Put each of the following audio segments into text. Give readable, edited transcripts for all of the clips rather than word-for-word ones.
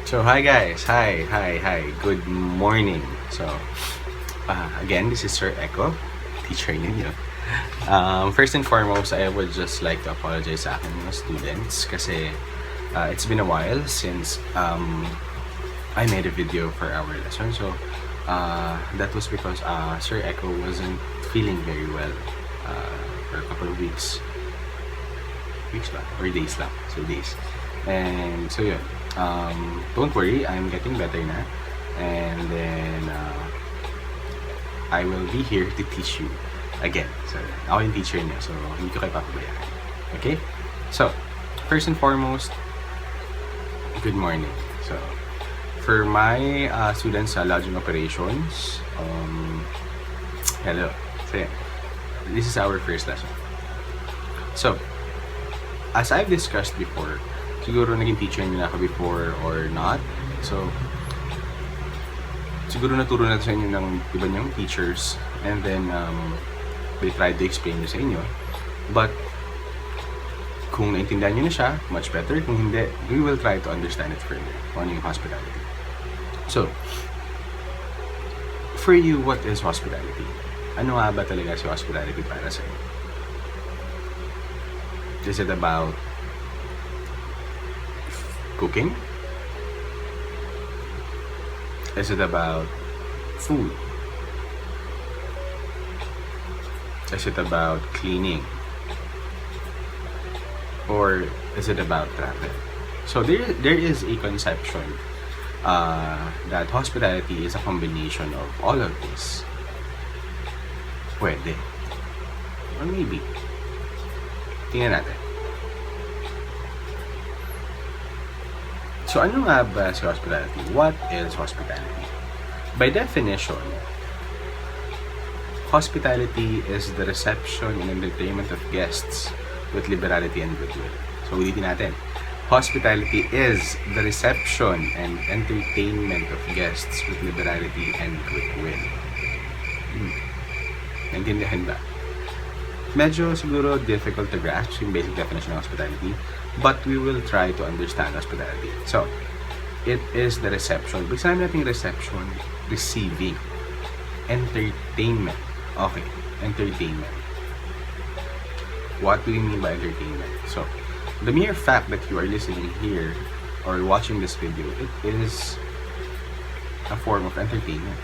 So hi guys, hi, good morning. So again, this is Sir Echo, teacher ninyo. First and foremost, I would just like to apologize sa akin mga students kasi it's been a while since I made a video for our lesson. So that was because Sir Echo wasn't feeling very well for a couple of weeks ba? Or days lang. So days. And so yun. Don't worry, I'm getting better na. And then I will be here to teach you again. So ako yung teacher niya. So hindi ko kayo papabayaan. Okay? So, first and foremost, good morning. So, for my students sa lodging operations, hello. So, yeah, this is our first lesson. So, as I've discussed before, siguro naging teacher niyo na ako before or not. So, siguro naturo na sa inyo ng iba niyong teachers and then they tried to explain nyo sa inyo. But, kung naintindihan nyo na siya, much better. Kung hindi, we will try to understand it further kung ano yung hospitality. So, for you, what is hospitality? Ano nga ba talaga si hospitality para sa inyo? Is it about cooking? Is it about food? Is it about cleaning? Or is it about travel? So there is a conception that hospitality is a combination of all of this. Pwede. Or maybe. Tingnan natin. So ano nga ba si hospitality? What is hospitality? By definition, hospitality is the reception and entertainment of guests with liberality and goodwill. So ulitin natin. Hospitality is the reception and entertainment of guests with liberality and goodwill. Naintindihan ba? Medyo siguro difficult to grasp yung basic definition of hospitality, but we will try to understand hospitality. So, it is the reception. Pag sinabi natin reception, receiving, entertainment. Okay, entertainment. What do we mean by entertainment? So, the mere fact that you are listening here or watching this video, it is a form of entertainment.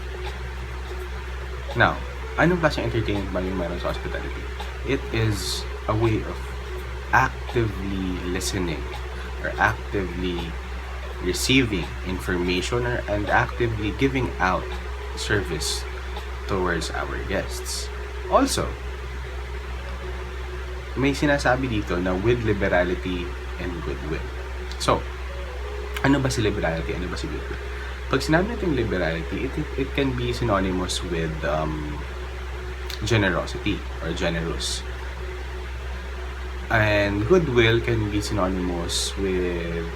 Now, anong klaseng entertainment ba yung meron sa hospitality? It is a way of actively listening or actively receiving information and actively giving out service towards our guests. Also, may sinasabi dito na with liberality and goodwill. So, ano ba si liberality? Ano ba si goodwill? Pag sinabi natin liberality, it can be synonymous with generosity or generous. And goodwill can be synonymous with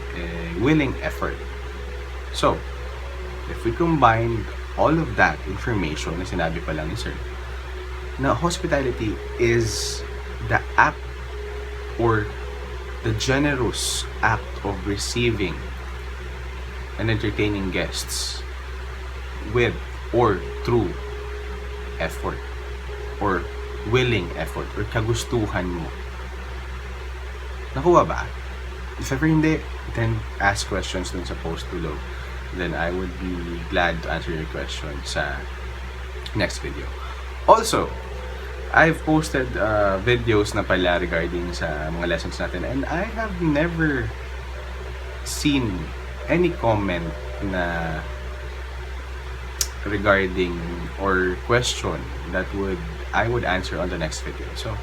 willing effort. So, if we combine all of that information na sinabi pa lang ni Sir, na hospitality is the act or the generous act of receiving and entertaining guests with or through effort or willing effort or kagustuhan mo. Nakuha ba? If ever hindi, then ask questions dun sa post below. Then I would be glad to answer your question sa next video. Also, I've posted videos na pala regarding sa mga lessons natin and I have never seen any comment na regarding or question that I would answer on the next video. So,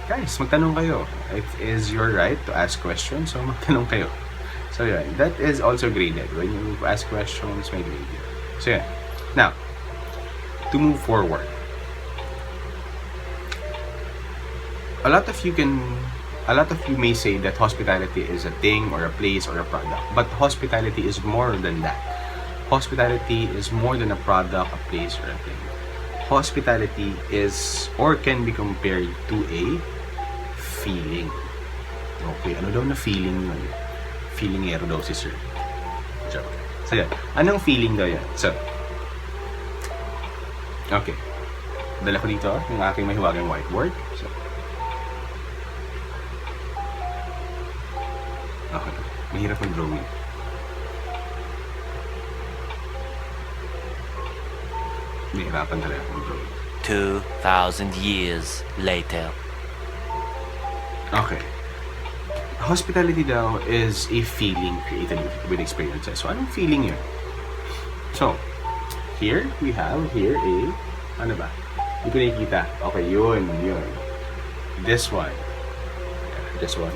guys, magtanong kayo. It is your right to ask questions, so magtanong kayo. So, yun. That is also graded. When you ask questions, may grade yun. So, yun. Now, to move forward. A lot of you may say that hospitality is a thing or a place or a product. But hospitality is more than that. Hospitality is more than a product, a place, or a thing. Hospitality is or can be compared to a feeling. Okay, ano daw na feeling yun? Feelingero daw si Sir. Joke. So, yun. Anong feeling daw yun? So, okay. Dala ko dito yung aking mahiwagang whiteboard. So, okay. Mahirap mag-drawing. Nahihirapan talaga akong drawing. 2,000 years later. Okay. Hospitality daw is a feeling created with experiences. So, anong feeling yun? So, here, we have here a, ano ba? Hindi ko nakikita. Okay, yun. This one. This one.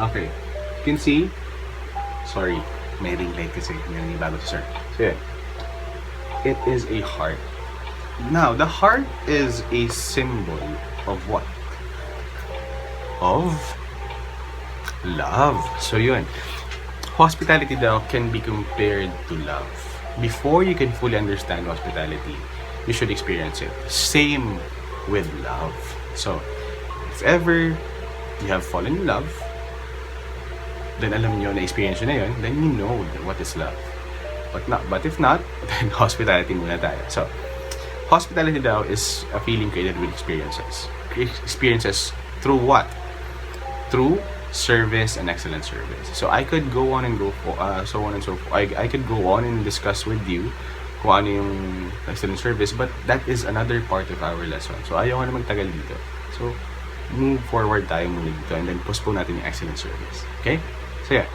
Okay. You can see, sorry, may ring light kasi. May bago si sir. So, yun. It is a heart. Now, the heart is a symbol of what? Of love. So yun. Hospitality daw can be compared to love. Before you can fully understand hospitality, you should experience it. Same with love. So, if ever you have fallen in love, then alam nyo na experience nyo na yun, then you know what is love. But if not, then hospitality muna tayo. So, hospitality daw is a feeling created with experiences. Experiences through what? Through service and excellent service. So I could go on and go so on and so forth. I could go on and discuss with you kung ano yung excellent service, but that is another part of our lesson. So ayaw ko na magtagal dito. So move forward tayo muna dito and then postpone natin yung excellent service. Okay? So yeah.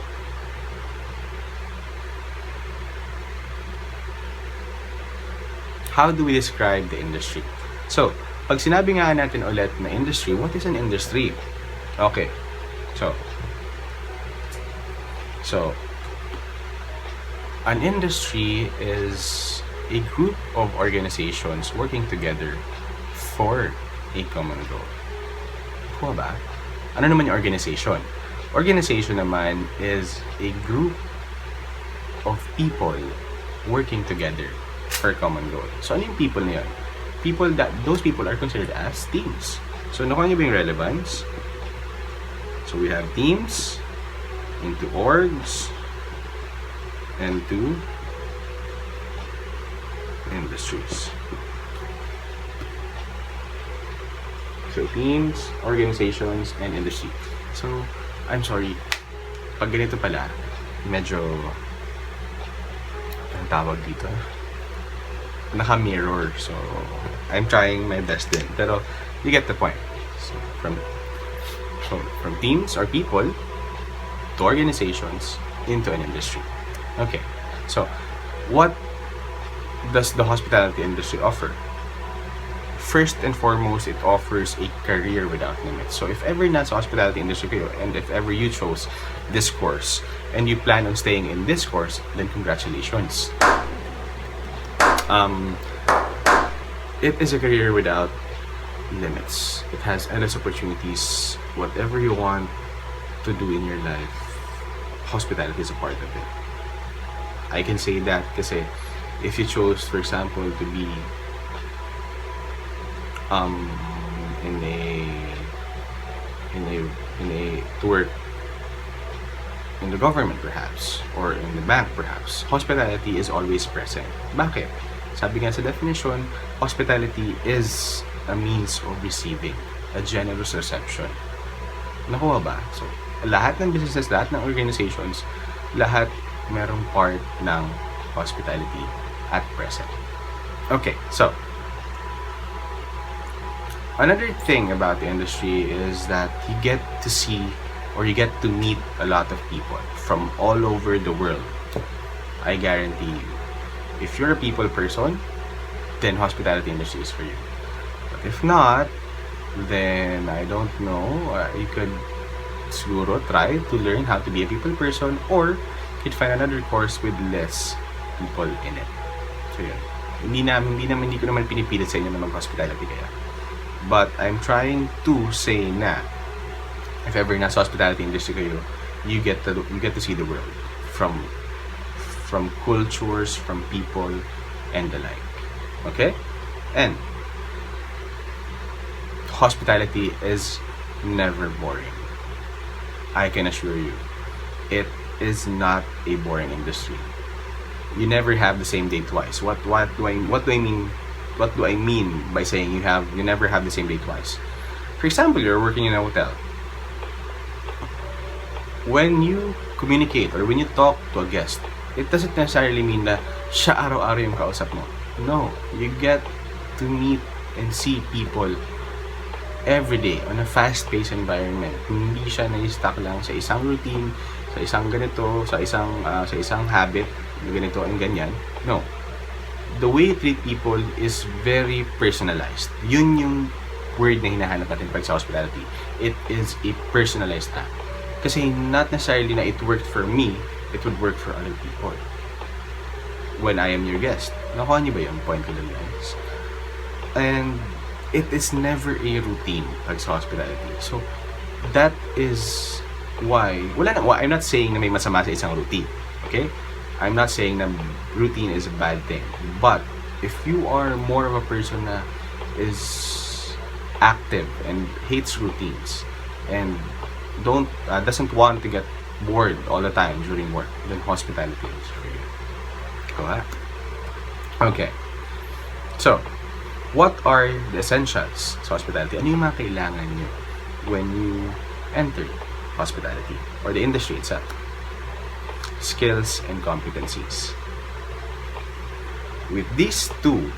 How do we describe the industry? So, pag sinabi nga natin ulit na industry, what is an industry? Okay. So, an industry is a group of organizations working together for a common goal. Kuha ba? Ano naman yung organization? Organization naman is a group of people working together for a common goal. So, ano yung people na yun? Those people are considered as teams. So, nakuha niyo ba yung relevance? So, we have teams into orgs and to industries. So, teams, organizations, and industry. So, I'm sorry. Pag ganito pala, medyo ang tawag dito, naka-mirror. So, I'm trying my best din. Pero, you get the point. So, from teams or people to organizations into an industry. Okay. So, what does the hospitality industry offer? First and foremost, it offers a career without limits. So, if ever nasa hospitality industry kayo, and if ever you chose this course, and you plan on staying in this course, then congratulations. It is a career without limits. It has endless opportunities. Whatever you want to do in your life, hospitality is a part of it. I can say that kasi if you chose, for example, to be to work in the government perhaps, or in the bank perhaps, hospitality is always present. Bakit? Sabi nga sa definition, hospitality is a means of receiving, a generous reception. Nakuha ba? So, lahat ng businesses, lahat ng organizations, lahat merong part ng hospitality at present. Okay, so, another thing about the industry is that you get to see or you get to meet a lot of people from all over the world. I guarantee you. If you're a people person, then hospitality industry is for you. But if not, then I don't know. You could siguro try to learn how to be a people person, or you could find another course with less people in it. So yun. Hindi ko naman pinipilit sa inyo na mag-hospitality kaya. But I'm trying to say na if ever nasa hospitality industry kayo, you get to see the world from cultures, from people, and the like. Okay? And hospitality is never boring. I can assure you. It is not a boring industry. You never have the same day twice. What do I mean by saying you never have the same day twice? For example, you're working in a hotel. When you communicate or when you talk to a guest, it doesn't necessarily mean na siya araw-araw yung kausap mo. No, you get to meet and see people every day on a fast-paced environment. Hindi siya na-stuck lang sa isang routine, sa isang ganito, sa isang habit, ganito and ganyan. No. The way you treat people is very personalized. Yun yung word na hinahanap natin pag sa hospitality. It is a personalized act. Kasi not necessarily na it worked for me, it would work for other people. When I am your guest. Nakuha niyo ba yung point ko dun, guys? And it is never a routine pag sa hospitality. So, that is why, I'm not saying na may masama sa isang routine. Okay? I'm not saying na routine is a bad thing. But, if you are more of a person na is active and hates routines and doesn't want to get bored all the time during work, then hospitality is for you. Correct? Okay. So, what are the essentials sa hospitality? Ano yung mga kailangan nyo when you enter hospitality or the industry itself? Skills and competencies. With these two,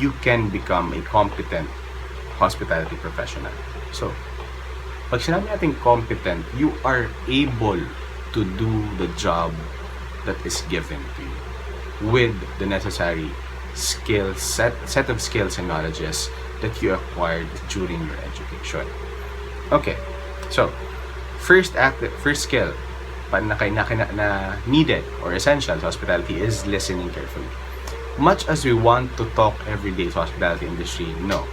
you can become a competent hospitality professional. So, pag sinabi natin competent, you are able to do the job that is given to you with the necessary skills, set of skills and knowledges that you acquired during your education. Okay, so first skill na needed or essential to hospitality is listening carefully. Much as we want to talk every day to hospitality industry, no.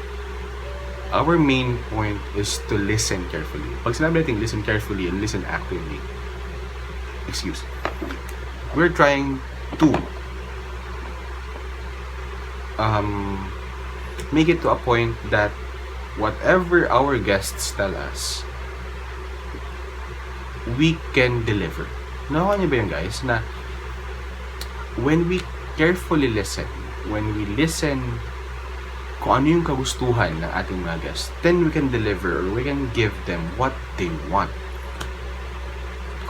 Our main point is to listen carefully. Pag sinabi natin listen carefully and listen actively, we're trying to make it to a point that whatever our guests tell us, we can deliver. Nakuha niyo ba yun, guys? Na when we carefully listen, when we listen kung ano yung kagustuhan ng ating mga guests, then we can deliver or we can give them what they want.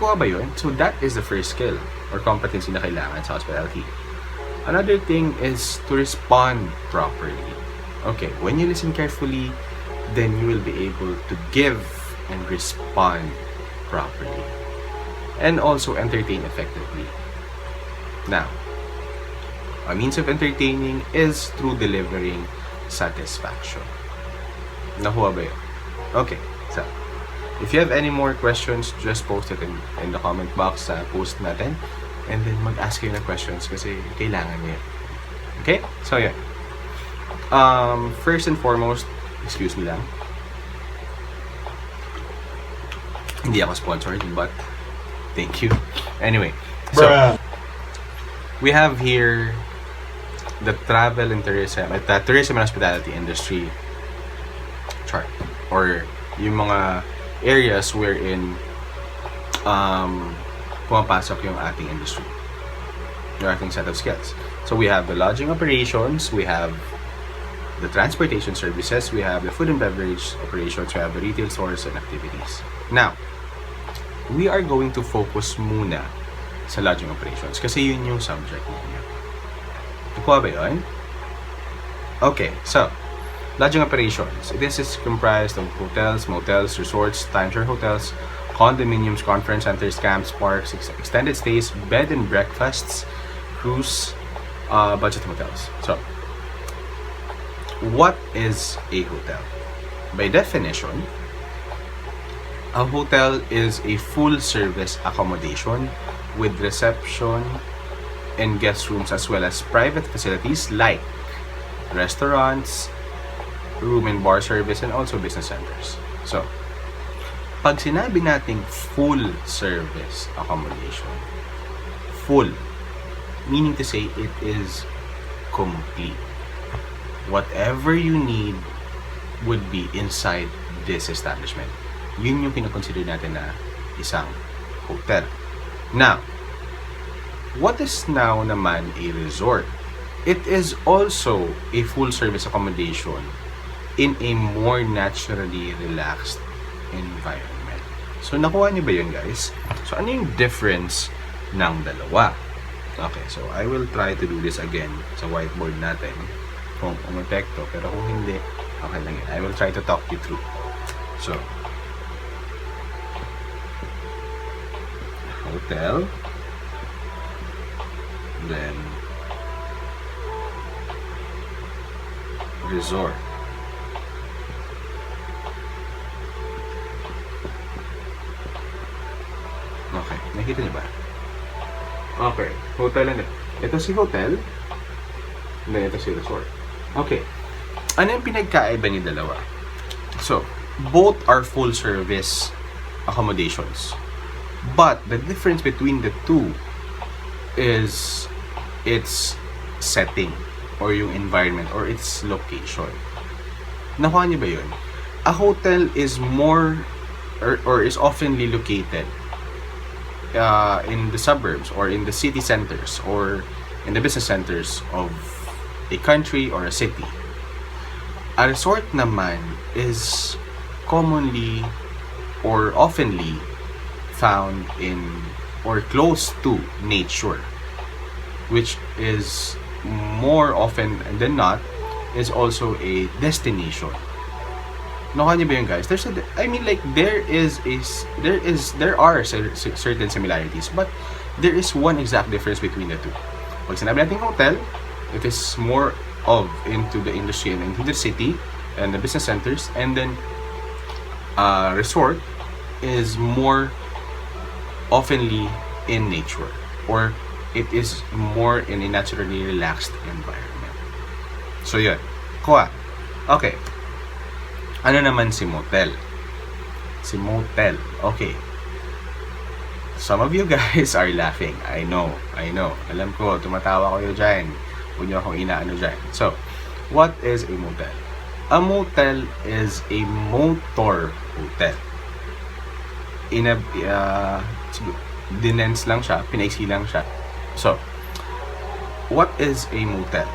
Kuha ba yun? So that is the first skill or competency na kailangan sa hospitality. Another thing is to respond properly. Okay, when you listen carefully, then you will be able to give and respond properly. And also entertain effectively. Now, a means of entertaining is through delivering satisfaction. Nakuha ba yun? Okay, so if you have any more questions, just post it in the comment box sa post natin. And then mag-ask kayo ng questions kasi kailangan niya. Okay? So, yeah. First and foremost, excuse me lang. Hindi ako sponsored, but thank you. Anyway, so we have here the travel and tourism, the tourism and hospitality industry chart, or yung mga areas wherein pumapasok yung ating industry, yung ating set of skills. So we have the lodging operations, we have the transportation services, we have the food and beverage operations, we have the retail stores and activities. Now, we are going to focus muna sa lodging operations kasi yun yung subject niya. Nakuha ba yun? Okay, so lodging operations. This is comprised of hotels, motels, resorts, timeshare hotels, condominiums, conference centers, camps, parks, extended stays, bed and breakfasts, cruise, budget hotels. So, what is a hotel? By definition, a hotel is a full-service accommodation with reception and guest rooms as well as private facilities like restaurants, room and bar service, and also business centers. So, pag sinabi nating full service accommodation, full, meaning to say it is complete. Whatever you need would be inside this establishment. Yun yung kinoconsider natin na isang hotel. Now, what is now naman a resort? It is also a full-service accommodation in a more naturally relaxed environment. So, nakuha niyo ba yun, guys? So, ano yung difference ng dalawa? Okay, so I will try to do this again sa whiteboard natin kung umepekto, pero kung hindi, okay lang yun. I will try to talk you through. So, hotel, then resort. Okay, nakita niyo ba? Okay, hotel and ito si hotel, and then ito si resort. Okay, ano yung pinagkaiba ni dalawa? So, both are full service accommodations. But the difference between the two is its setting or yung environment or its location. Nakuha niyo ba yun? A hotel is more or is oftenly located in the suburbs or in the city centers or in the business centers of a country or a city. A resort naman is commonly or oftenly found in or close to nature, which is more often than not is also a destination. Nakuha niyo ba yun, guys? There are certain similarities, but there is one exact difference between the two. Pag sinabi natin hotel, it is more of into the industry and into the city and the business centers, and then resort is more oftenly in nature, or it is more in a naturally relaxed environment. So yun, kuha. Okay. Ano naman si motel? Si motel. Okay. Some of you guys are laughing. I know. Alam ko, tumatawa kayo dyan. Huwag niyo akong inaano dyan. So, what is a motel? A motel is a motor hotel. Dinense lang siya, pinaiksi lang siya. So, what is a motel?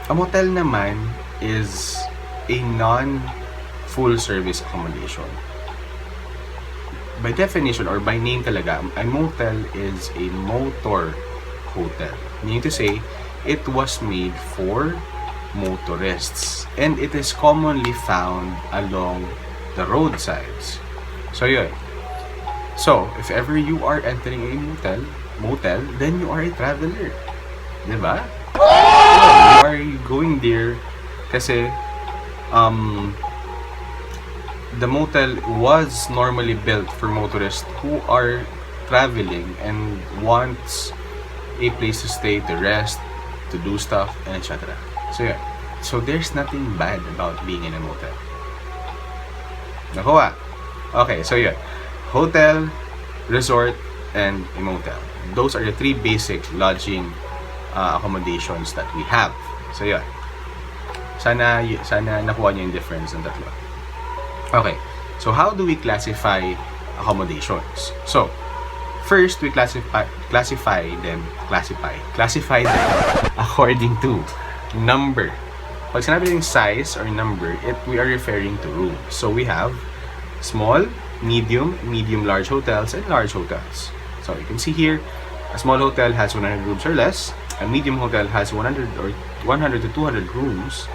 A motel naman is a non-full-service accommodation. By definition or by name talaga, a motel is a motor hotel. Meaning to say, it was made for motorists. And it is commonly found along the roadsides. So, yun. So, if ever you are entering a motel, then you are a traveler. Diba? You are going there kasi the motel was normally built for motorists who are traveling and wants a place to stay, to rest, to do stuff, and etc. So, yeah. So, there's nothing bad about being in a motel. Nakuha? Okay, so yeah. Hotel, resort, and a motel. Those are the three basic lodging accommodations that we have. So yeah. Sana nakuha niyo yung difference ng tatlo. Okay. So how do we classify accommodations? So, first we classify them according to number. Pag sinabi yung size or number, we are referring to rooms. So we have small, medium, large hotels, and large hotels. So you can see here, a small hotel has 100 rooms or less. A medium hotel has 100 to 200 rooms.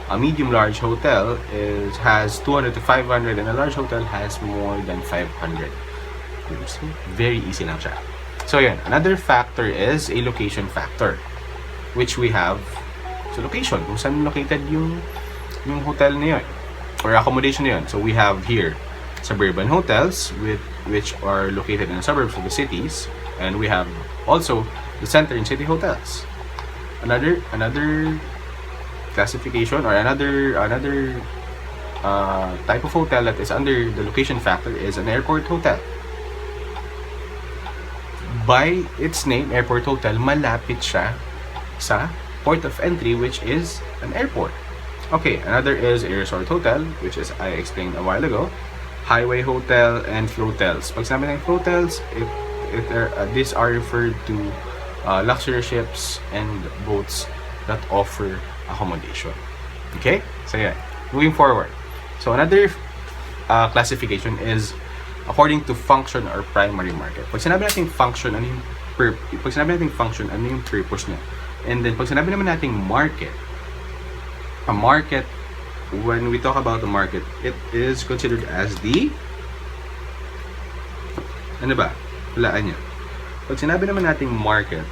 A medium large hotel has 200 to 500, and a large hotel has more than 500 rooms. Very easy lang siya. So yun, another factor is a location factor, which we have sa location, kung saan located yung hotel na yun, or accommodation na yun. So we have here suburban hotels which are located in the suburbs of the cities, and we have also the center and city hotels. Another classification or another type of hotel that is under the location factor is an airport hotel. By its name, airport hotel, malapit siya sa port of entry, which is an airport. Okay, another is a resort hotel, which is I explained a while ago. highway hotel, and flotels. Pag sinabi ng flotels, these are referred to luxury ships and boats that offer accommodation. Okay? So yeah, moving forward. So another classification is according to function or primary market. Pag sinabi natin function, ano yung purpose niya? And then pag sinabi naman natin market, a market, when we talk about the market, it is considered as the ano ba? Hulaan niya. Pag sinabi naman nating market,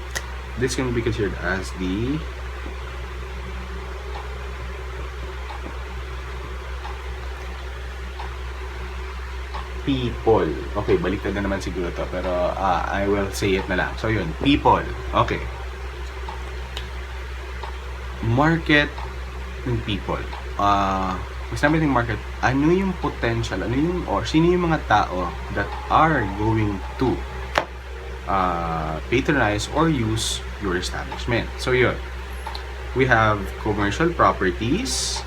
this can be considered as the people. Okay, baliktad na naman siguro to, pero I will say it na lang. So yun, people. Okay. Market ng people. Pag sinabi natin market, ano yung potential, sino yung mga tao that are going to patronize or use your establishment. So yun, we have commercial properties,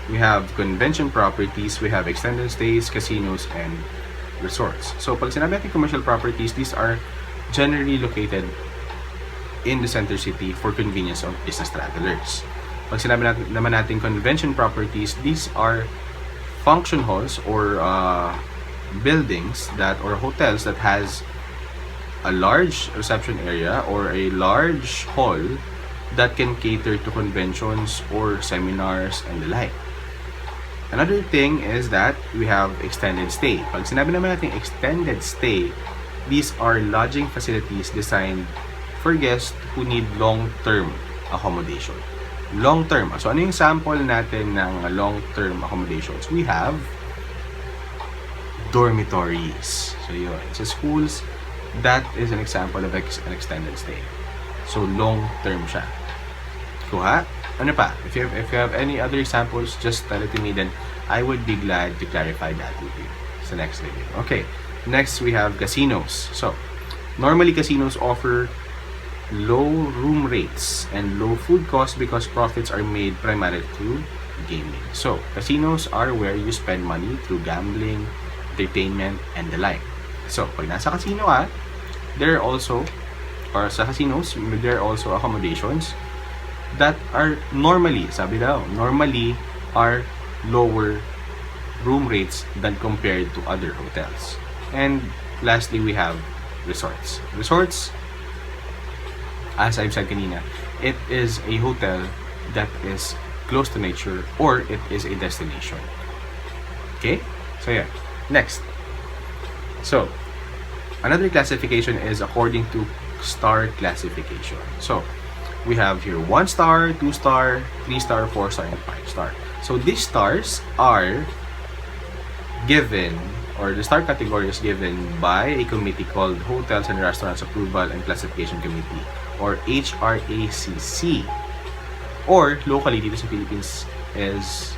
we have convention properties, we have extended stays, casinos, and resorts. So pag sinabi natin commercial properties, these are generally located in the center city for convenience of business travelers. Pag sinabi naman natin convention properties, these are function halls or buildings or hotels that has a large reception area or a large hall that can cater to conventions or seminars and the like. Another thing is that we have extended stay. Pag sinabi naman natin extended stay, these are lodging facilities designed for guests who need long-term accommodation. Long-term. So, ano yung sample natin ng long-term accommodations? We have dormitories. So, yun. Sa schools, that is an example of an extended stay. So, long-term siya. Kuha? Ano pa? If you have any other examples, just tell it to me, then I would be glad to clarify that with you sa next video. Okay. Next, we have casinos. So, normally casinos offer low room rates and low food costs because profits are made primarily through gaming. So, casinos are where you spend money through gambling, entertainment, and the like. So, pag nasa casino there are also accommodations that are normally are lower room rates than compared to other hotels. And lastly, we have resorts. Resorts, as I've said kanina, it is a hotel that is close to nature or it is a destination. Okay? So yeah. Next. So, another classification is according to star classification. So, we have here 1 star, 2 star, 3 star, 4 star, and 5 star. So, these stars are given, or the star category is given by a committee called Hotels and Restaurants Approval and Classification Committee, or HRACC. Or locally dito sa Philippines is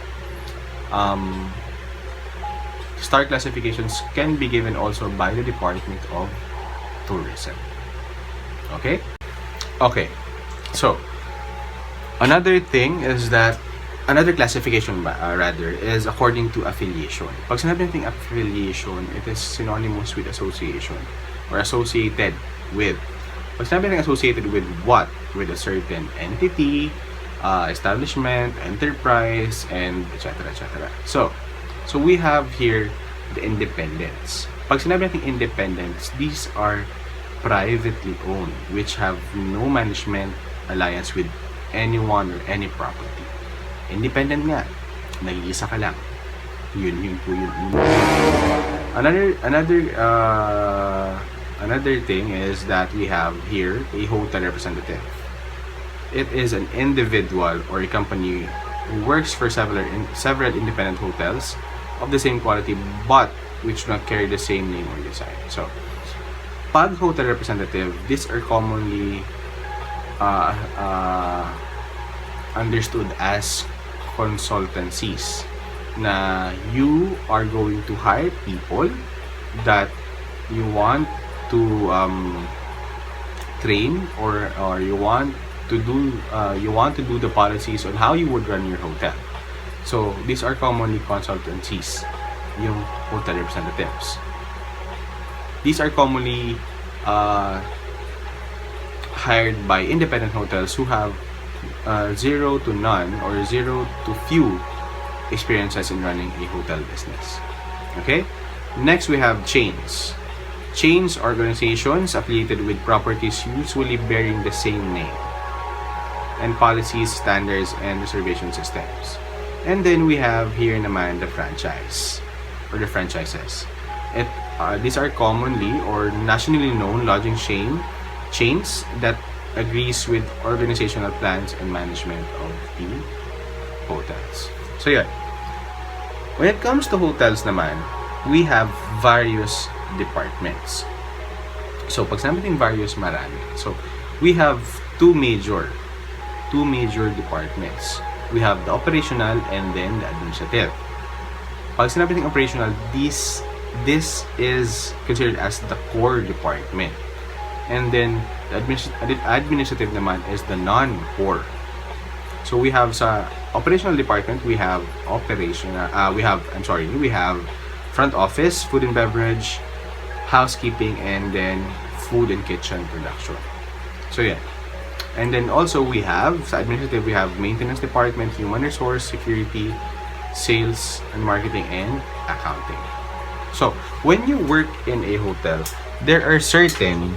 star classifications can be given also by the Department of Tourism. Okay? Okay. So, another thing is that another classification is according to affiliation. Pag sinabi natin affiliation, it is synonymous with association or associated with. Pag sinabi natin associated with what? With a certain entity, establishment, enterprise, and etc. etc. So we have here the independents. Pag sinabi natin independents, these are privately owned, which have no management alliance with anyone or any property. Independent nga, nag-iisa ka lang. Yun. Another thing is that we have here a hotel representative. It is an individual or a company who works for several independent hotels of the same quality but which do not carry the same name or design. So, pag hotel representative, these are commonly understood as consultancies na you are going to hire people that you want to train or you want to do the policies on how you would run your hotel. So these are commonly consultancies. yung hotel representatives. These are commonly hired by independent hotels who have zero to none or zero to few experiences in running a hotel business. Okay? Next, we have chains. Chains are organizations affiliated with properties usually bearing the same name and policies, standards, and reservation systems. And then we have here naman the franchise or the franchises. These are commonly or nationally known lodging chains that agrees with organizational plans and management of the hotels. So yeah, when it comes to hotels naman, we have various departments. So pag sinabi natin various, marami. So we have two major departments. We have the operational and then the administrative. Pag sinabi natin operational, this is considered as the core department. And then the administrative naman is the non-core. So we have sa operational department, we have front office, food and beverage, housekeeping, and then food and kitchen production. So yeah. And then also we have sa administrative, we have maintenance department, human resource, security, sales and marketing, and accounting. So when you work in a hotel, there are certain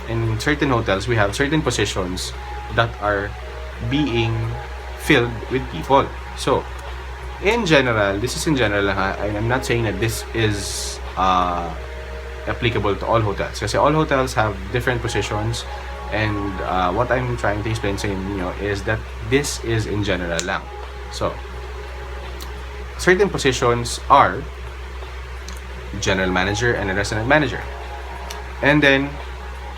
in certain hotels, we have certain positions that are being filled with people. So, in general, this is in general, I'm not saying that this is applicable to all hotels. Kasi all hotels have different positions, and what I'm trying to explain sa inyo is that this is in general lang. So, certain positions are general manager and a restaurant manager. And then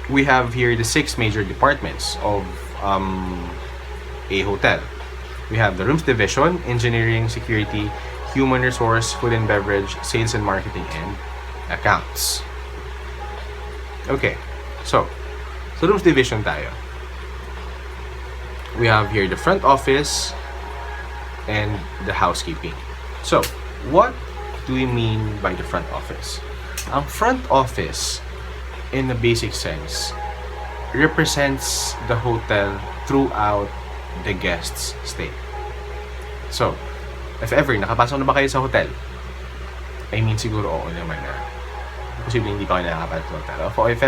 we have here the 6 major departments of a hotel. We have the rooms division, engineering, security, human resource, food and beverage, sales and marketing, and accounts. Okay, so rooms division tayo. We have here the front office and the housekeeping. So, what do we mean by the front office? Ang front office, in a basic sense, represents the hotel throughout the guest's stay. So, if ever, nakapasok na ba kayo sa hotel? I mean, siguro oo naman na. Posible hindi pa kayo nakapasok sa hotel. O if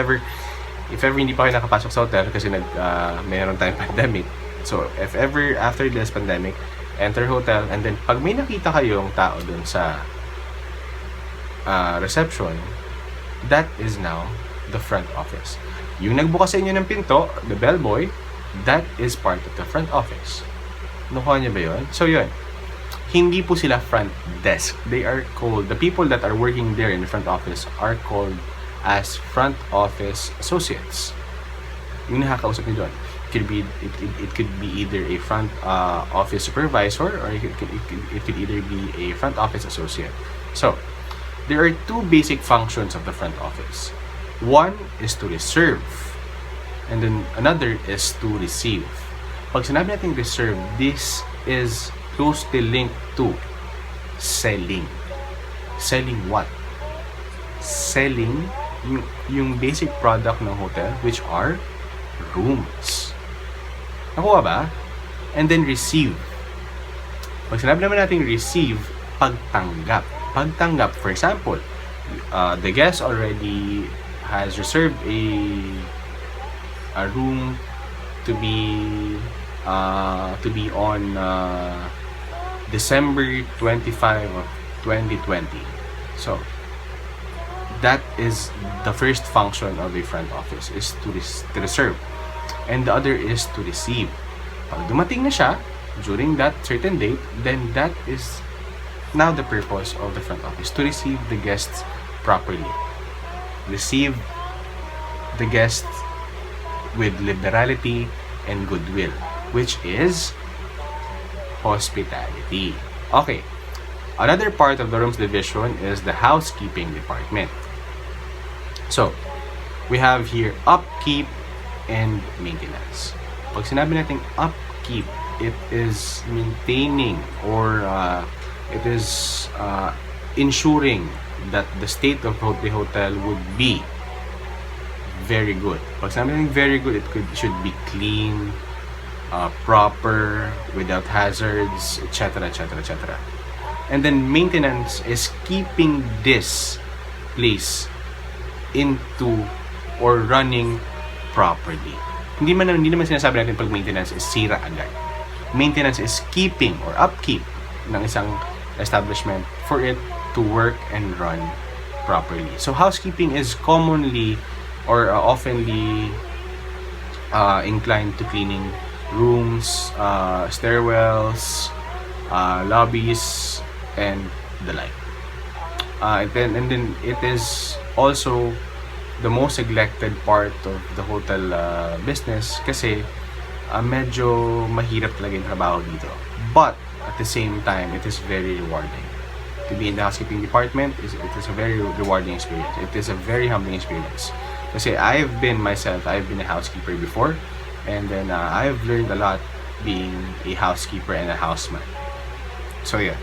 ever hindi pa kayo nakapasok sa hotel kasi mayroon tayong pandemic. So, if ever, after this pandemic, enter hotel, and then pag may nakita kayong tao dun sa reception, that is now the front office. Yung nagbukas sa inyo ng pinto, the bellboy, that is part of the front office. Nakuha niyo ba yun? So yun, hindi po sila front desk. They are called, the people that are working there in the front office are called as front office associates. Yung nakakausap niyo doon. It could be either a front office supervisor, or it could either be a front office associate. So, there are 2 basic functions of the front office. One is to reserve, and then another is to receive. Pag sinabi natin reserve, this is closely linked to selling. Selling what? Selling yung basic product ng hotel, which are rooms. Nakuha ba? And then receive. Pag sinabi naman natin receive, pagtanggap. Pagtanggap, for example, the guest already has reserved a room to be on December 25 of 2020. So that is the first function of a front office, is to reserve, and the other is to receive. Pag dumating na siya during that certain date, then that is now the purpose of the front office, to receive the guests properly. Receive the guests with liberality and goodwill, which is hospitality. Okay. Another part of the rooms division is the housekeeping department. So, we have here upkeep and maintenance. Pag sinabi natin upkeep, it is maintaining, or it is ensuring that the state of the hotel would be very good. Pag something very good, should be clean, proper, without hazards, etc., etc., etc. And then maintenance is keeping this place into or running properly. Hindi naman sinasabi natin pag maintenance is sira agad. Maintenance is keeping or upkeep ng isang establishment for it to work and run properly. So housekeeping is commonly or oftenly inclined to cleaning rooms, stairwells, lobbies, and the like. And then it is also the most neglected part of the hotel business kasi medyo mahirap talaga yung trabaho dito. But at the same time, it is very rewarding. To be in the housekeeping department, it is a very rewarding experience. It is a very humbling experience. Kasi I've been a housekeeper before, and then I've learned a lot being a housekeeper and a houseman. So yeah.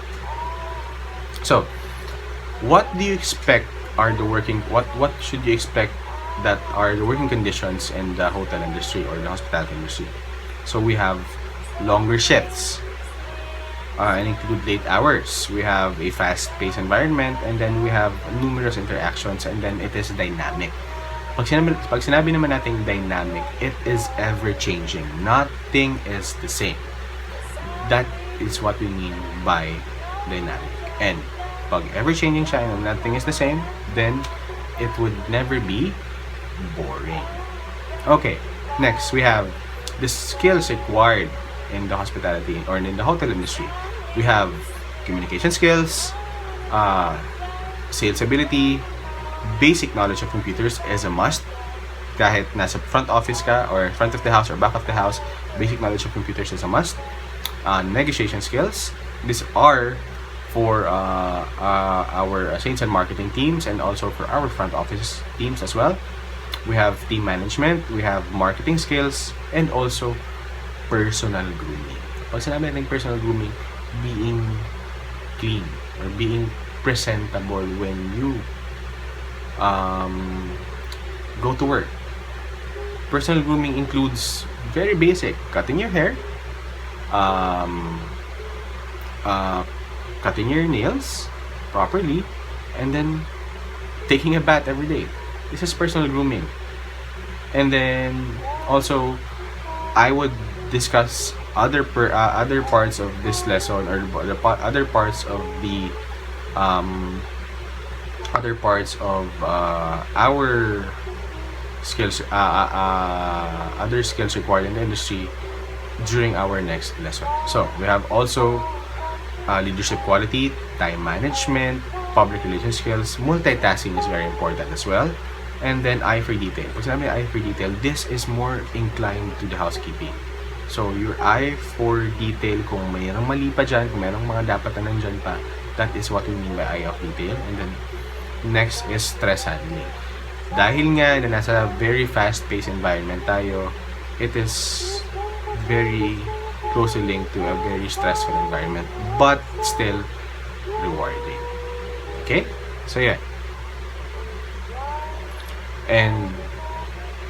So, what do you expect are the working, what should you expect that are the working conditions in the hotel industry or the hospitality industry? So we have longer shifts, and include late hours. We have a fast-paced environment, and then we have numerous interactions, and then it is dynamic. Pag sinabi naman natin dynamic, it is ever-changing. Nothing is the same. That is what we mean by dynamic. And pag ever-changing siya and nothing is the same, then it would never be boring. Okay, next we have the skills required in the hospitality or in the hotel industry. We have communication skills, sales ability, basic knowledge of computers is a must. Kahit nasa front office ka or front of the house or back of the house, basic knowledge of computers is a must. Negotiation skills. These are for our sales and marketing teams and also for our front office teams as well. We have team management, we have marketing skills, and also personal grooming. Pag sinabi natin personal grooming, being clean or being presentable when you go to work. Personal grooming includes very basic, cutting your hair, cutting your nails properly, and then taking a bath every day. This is personal grooming. And then also, I would discuss other parts of this lesson or the other parts of the our skills, other skills required in the industry during our next lesson. So we have also leadership quality, time management, public relations skills, multitasking is very important as well, and then eye for detail. Pag sinabi eye for detail, this is more inclined to the housekeeping. So your eye for detail, kung mayroong mali pa dyan, kung mayroong mga dapat na nandyan pa, that is what we mean by eye of detail. And then next is stress handling. Dahil nga na nasa very fast-paced environment tayo, it is very closely linked to a very stressful environment, but still rewarding. Okay? So yeah. And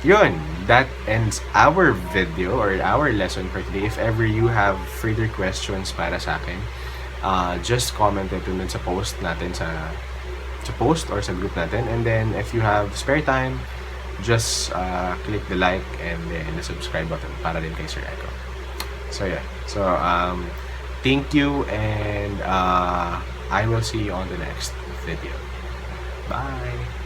yun, that ends our video or our lesson for today. If ever you have further questions para sa akin, just comment it dun sa post natin sa post or sa group natin. And then if you have spare time, just click the like and then the subscribe button para din kay Sir Echo. So yeah. So thank you, and I will see you on the next video. Bye.